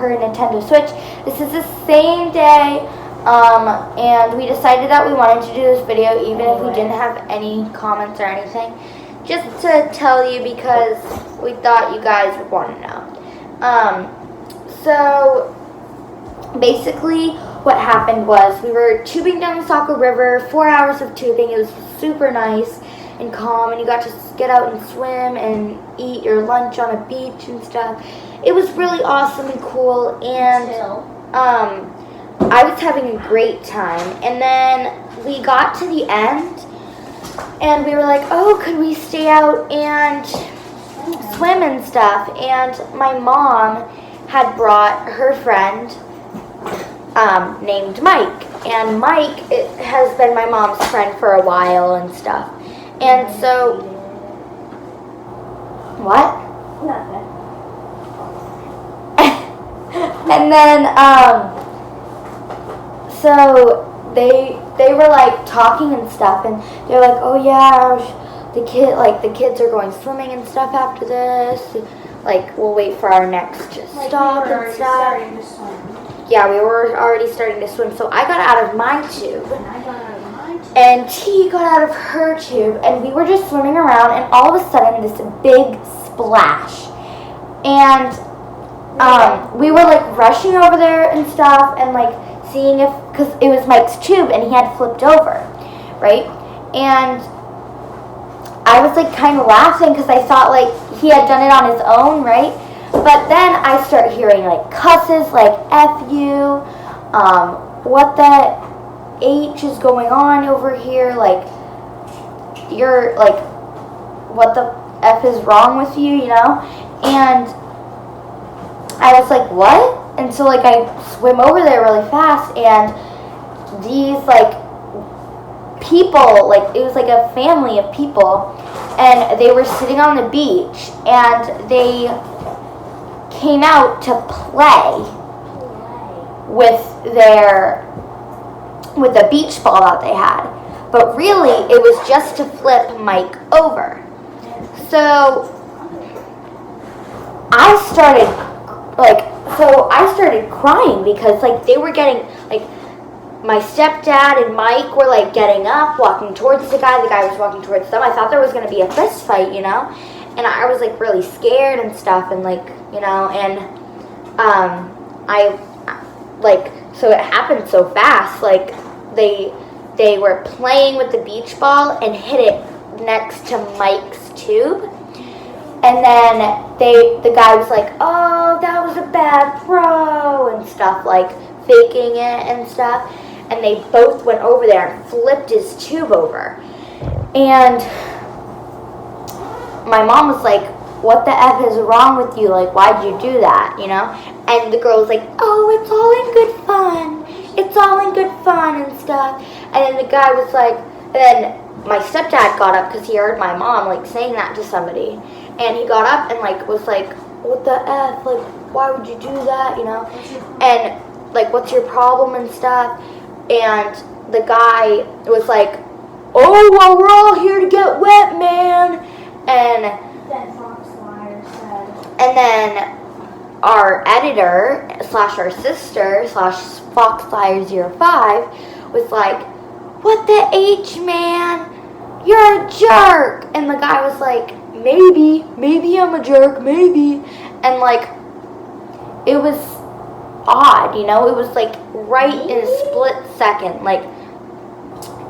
her Nintendo Switch. This is the same day, and we decided that we wanted to do this video even if we didn't have any comments or anything. Just to tell you because we thought you guys would want to know. So basically what happened was we were tubing down the Saco River, 4 hours of tubing. It was super nice and calm, and you got to get out and swim and eat your lunch on a beach and stuff. It was really awesome and cool, and I was having a great time. And then we got to the end, and we were like, oh, could we stay out and swim and stuff? And my mom had brought her friend named Mike, and Mike has been my mom's friend for a while and stuff. And so, what? Nothing. And then, so they were like talking and stuff, and they're like, oh yeah, the kids are going swimming and stuff after this. Like, we'll wait for our next stop and stuff. Yeah, we were already starting to swim. So I got out of my tube. And I got out of mine too. And T got out of her tube, and we were just swimming around, and all of a sudden this big splash. And we were like rushing over there and stuff, and like seeing if, because it was Mike's tube and he had flipped over, right? And I was like kind of laughing because I thought like he had done it on his own, right? But then I start hearing like cusses like F you, what the H is going on over here, like you're like, what the F is wrong with you, you know? And I was like, what? And so like I swim over there really fast, and these like people, like it was like a family of people, and they were sitting on the beach, and they came out to play with the beach ball that they had. But really, it was just to flip Mike over. So I started crying because like they were getting, like my stepdad and Mike were like getting up, walking towards the guy was walking towards them. I thought there was going to be a fist fight, you know, and I was like really scared and stuff, and like, you know, and so it happened so fast. Like they were playing with the beach ball and hit it next to Mike's tube, and then the guy was like, oh, that was a bad throw and stuff, like faking it and stuff, and they both went over there and flipped his tube over. And my mom was like, what the F is wrong with you? Like, why'd you do that, you know? And the girl was like, oh, it's all in good fun. It's all in good fun and stuff. And then the guy was like, and then my stepdad got up because he heard my mom, like, saying that to somebody. And he got up and, like, was like, what the F? Like, why would you do that, you know? And, like, what's your problem and stuff? And the guy was like, oh, well, we're all here to get wet, man. And then our editor / our sister / Foxfire05 was like, what the H, man? You're a jerk. And the guy was like, maybe I'm a jerk, maybe. And like, it was odd, you know? It was like right in a split second, like.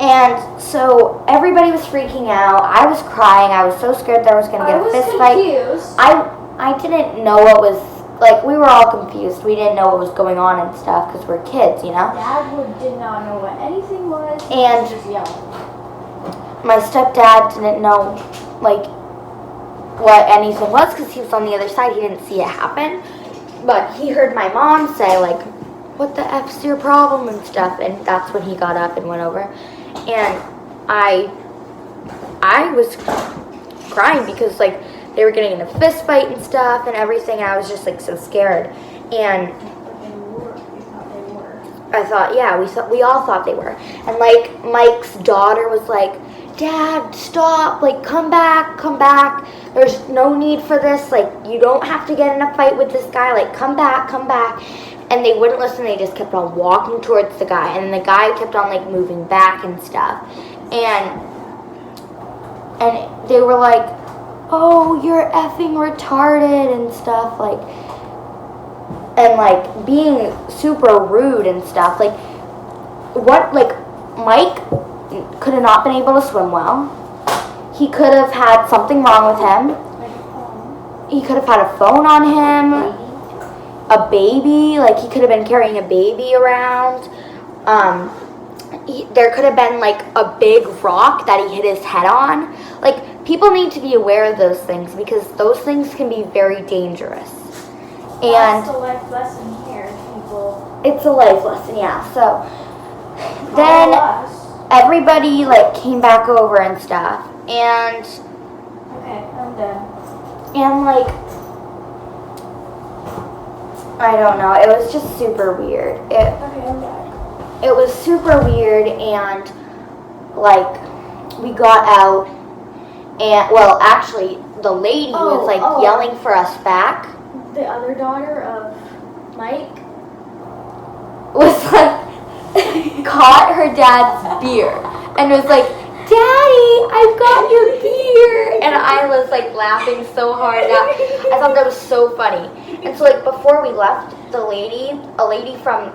And so everybody was freaking out. I was crying. I was so scared that I was going to get a fist fight. I didn't know what was, like, we were all confused. We didn't know what was going on and stuff because we're kids, you know? Dad did not know what anything was. And he was just yelling. My stepdad didn't know, like, what anything was because he was on the other side. He didn't see it happen. But he heard my mom say, like, what the F's your problem and stuff. And that's when he got up and went over. And I was crying because, like, they were getting in a fist fight and stuff and everything. And I was just, like, so scared. And I thought, yeah, we all thought they were. And, like, Mike's daughter was like, Dad, stop, like, come back, there's no need for this, like, you don't have to get in a fight with this guy, like, come back, and they wouldn't listen. They just kept on walking towards the guy, and the guy kept on, like, moving back and stuff, and they were like, oh, you're effing retarded and stuff, like, and, like, being super rude and stuff, like, what, like, Mike could have not been able to swim well. He could have had something wrong with him. He could have had a phone on him, a baby, like he could have been carrying a baby around. There could have been like a big rock that he hit his head on. Like, people need to be aware of those things because those things can be very dangerous. And that's a life lesson here, people. It's a life lesson, yeah. So then everybody like came back over and stuff, and okay, I'm done. And like, I don't know, it was just super weird. Okay, I'm back. It was super weird, and like we got out, and well, actually the lady was like yelling for us back. The other daughter of Mike was like caught her dad's beer and was like, Daddy, I've got your beer, and I was like laughing so hard. I thought that was so funny. And so like before we left, a lady from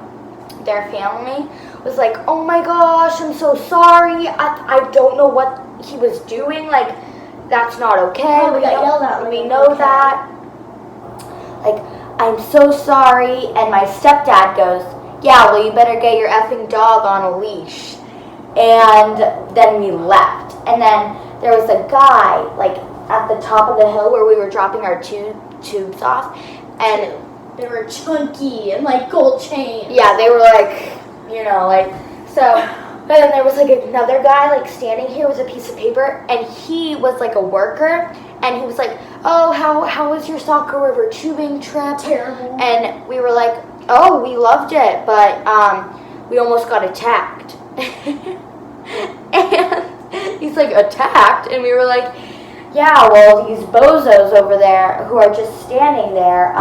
their family was like, oh my gosh, I'm so sorry, I don't know what he was doing, like that's not okay. We got yelled at. We know that. Like, I'm so sorry. And my stepdad goes, yeah, well, you better get your effing dog on a leash. And then we left. And then there was a guy, like, at the top of the hill where we were dropping our tubes off. And they were chunky and, like, gold chains. Yeah, they were, like, you know, like, so... And then there was, like, another guy, like, standing here with a piece of paper. And he was, like, a worker. And he was like, oh, how was your Saco River tubing trip? Terrible. And we were like, oh, we loved it, but we almost got attacked. And he's like, attacked? And we were like, yeah, well, these bozos over there who are just standing there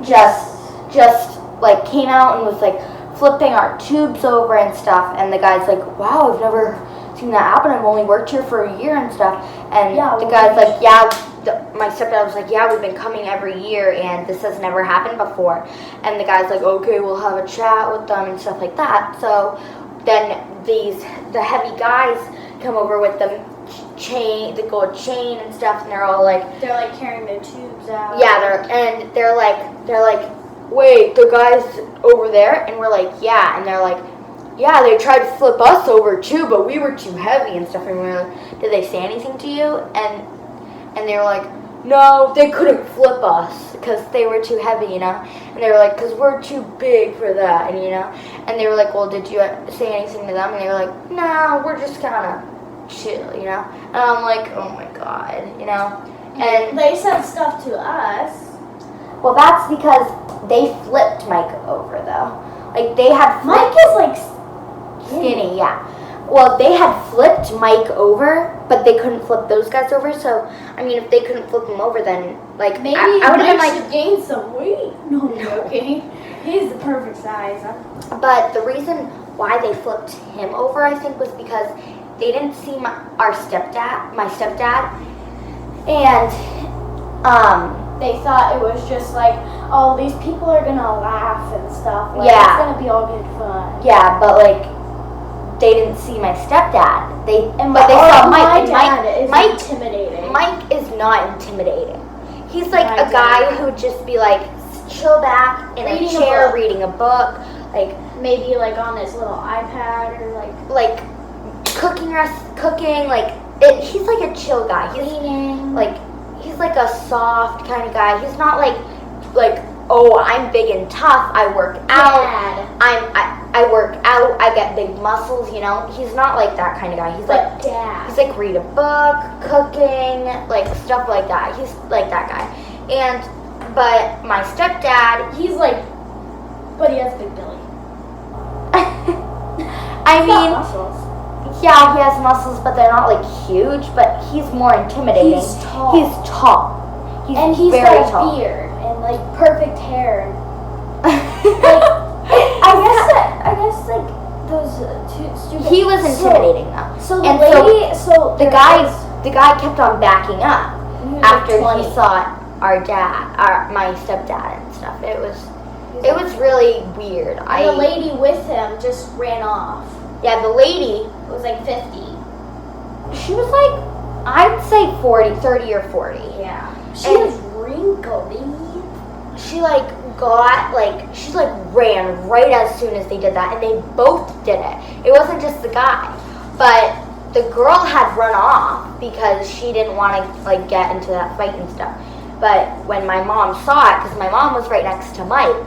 just like came out and was like flipping our tubes over and stuff. And the guy's like, wow, I've never seen that happen. I've only worked here for a year and stuff. And yeah, the guy's like, yeah, my stepdad was like, yeah, we've been coming every year and this has never happened before. And the guy's like, okay, we'll have a chat with them and stuff like that. So then the heavy guys come over with the gold chain and stuff, and they're all like, they're like carrying their tubes out. Yeah, they're like, wait, the guys over there? And we're like, yeah. And they're like, yeah, they tried to flip us over too, but we were too heavy and stuff. And we were like, did they say anything to you? And they were like, no, they couldn't flip us because they were too heavy, you know. And they were like, because we're too big for that, and you know. And they were like, well, did you say anything to them? And they were like, no, we're just kind of chill, you know. And I'm like, oh my god, you know. And they said stuff to us. Well, that's because they flipped Mike over, though. Like, they had Mike is like skinny, yeah. Well, they had flipped Mike over, but they couldn't flip those guys over. So, I mean, if they couldn't flip him over, then, like, maybe I would have been Mike like, should gain some weight. No, I'm joking. He's the perfect size. But the reason why they flipped him over, I think, was because they didn't see my stepdad, and they thought it was just like, oh, these people are gonna laugh and stuff. Like, yeah, it's gonna be all good fun. Yeah, but like, they didn't see my stepdad. They saw Mike. Mike is intimidating. Mike is not intimidating. He's like My a guy dad. who would just be like chill back in a chair reading a book, like maybe like on his little iPad or like cooking. He's like a chill guy. He's like a soft kind of guy. He's not like oh, I'm big and tough. I work out. I work out. I get big muscles. You know, he's not like that kind of guy. He's like dad. He's like read a book, cooking, like stuff like that. He's like that guy. But my stepdad, but he has big belly. I mean, muscles. Yeah, he has muscles, but they're not like huge. But he's more intimidating. He's tall. He's tall. And he's very got a tall. beard and like perfect hair. I guess like those two stupid. He was intimidating though. So the And lady, The guy kept on backing up after he saw my stepdad and stuff. It was really weird. And the lady with him just ran off. Yeah, the lady, It was like 50. she was like, I'd say 30 or 40. Yeah. She And- was wrinkly. She she ran right as soon as they did that, and they both did it. It wasn't just the guy, but the girl had run off because she didn't want to get into that fight and stuff. But when my mom saw it, because my mom was right next to Mike,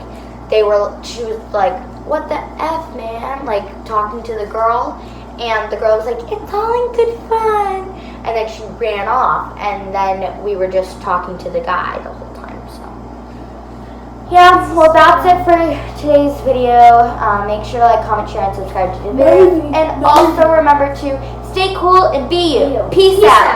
she was like, "What the F, man?" Talking to the girl, and the girl was like, "It's all in good fun," and then she ran off, and then we were just talking to the guy the whole time. So yeah, well, that's it for today's video. Make sure to like, comment, share, and subscribe to the video. And also remember to stay cool and be you. Peace out.